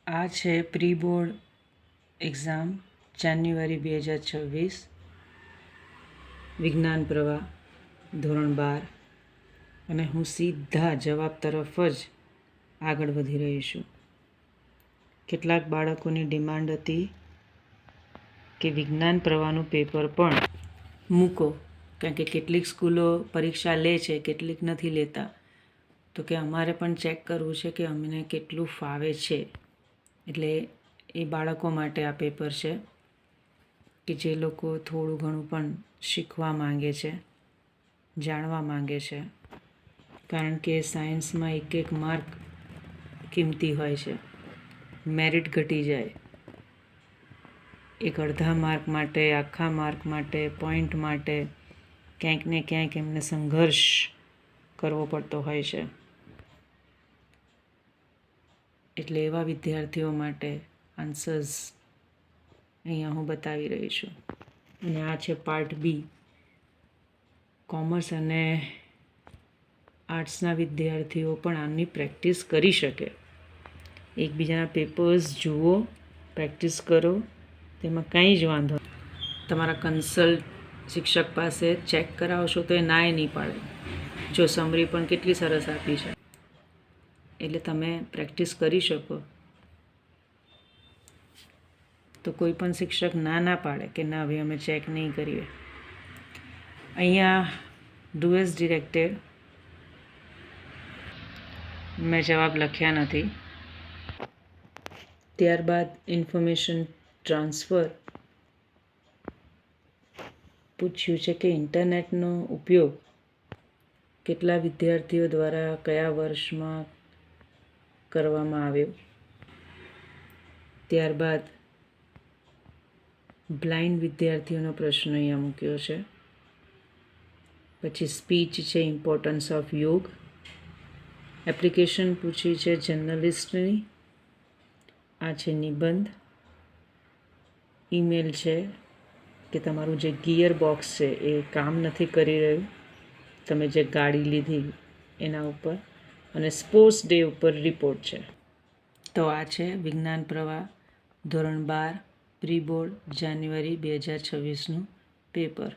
આ છે pre board exam જાન્યુઆરી 2026 વિજ્ઞાન પ્રવાહ ધોરણ 12 અને હું સીધા જવાબ તરફ જ આગળ વધી રહી છું. કેટલાક બાળકોની ડિમાન્ડ હતી કે વિજ્ઞાન પ્રવાહનું પેપર પણ મૂકો, કારણ કે કેટલીક સ્કૂલો પરીક્ષા લે છે, કેટલીક નથી લેતા. તો કે અમારે પણ ચેક કરવું છે કે અમને કેટલું ફાવે છે. એટલે એ બાળકો માટે આ પેપર છે કે જે લોકો થોડું ઘણું પણ શીખવા માંગે છે, જાણવા માંગે છે. કારણ કે સાયન્સમાં એક માર્ક કિંમતી હોય છે. મેરિટ ઘટી જાય. એક અડધા માર્ક માટે, આખા માર્ક માટે, પોઈન્ટ માટે ક્યાંક ને ક્યાંક એમને સંઘર્ષ કરવો પડતો હોય છે. એટલે એવા વિદ્યાર્થીઓ માટે આન્સર્સ અહીંયા હું બતાવી રહી છું. અને આ છે પાર્ટ બી. કોમર્સ અને આર્ટ્સના વિદ્યાર્થીઓ પણ આની પ્રેક્ટિસ કરી શકે. એકબીજાના પેપર્સ જુઓ, પ્રેક્ટિસ કરો, તેમાં કંઈ જ વાંધો નહીં. તમારા કન્સલ્ટ શિક્ષક પાસે ચેક કરાવશો તો એ નાય નહીં પાડે. જો સમરી પણ કેટલી સરસ આપી છે. એટલે તમે પ્રેક્ટિસ કરી શકો તો કોઈ પણ શિક્ષક ના પાડે કે ના ભાઈ અમે ચેક નહીં કરીએ. અહીંયા ડુ એઝ ડિરેક્ટેડ મેં જવાબ લખ્યા નથી. ત્યારબાદ ઇન્ફોર્મેશન ટ્રાન્સફર પૂછ્યું છે કે ઇન્ટરનેટનો ઉપયોગ કેટલા વિદ્યાર્થીઓ દ્વારા કયા વર્ષમાં કરવામાં આવ્યો. ત્યારબાદ બ્લાઇન્ડ વિદ્યાર્થીઓનો પ્રશ્ન અહીંયા મૂક્યો છે. પછી સ્પીચ છે, ઇમ્પોર્ટન્સ ઓફ યોગ. એપ્લિકેશન પૂછી છે જર્નલિસ્ટની. આ છે નિબંધ. ઈમેલ છે કે તમારું જે ગિયર બોક્સ છે એ કામ નથી કરી રહ્યું, તમે જે ગાડી લીધી એના ઉપર. અને સ્પોર્ટ્સ ડે ઉપર રિપોર્ટ છે. તો આ છે વિજ્ઞાન પ્રવાહ ધોરણ 12 પ્રી બોર્ડ જાન્યુઆરી 2026નું પેપર.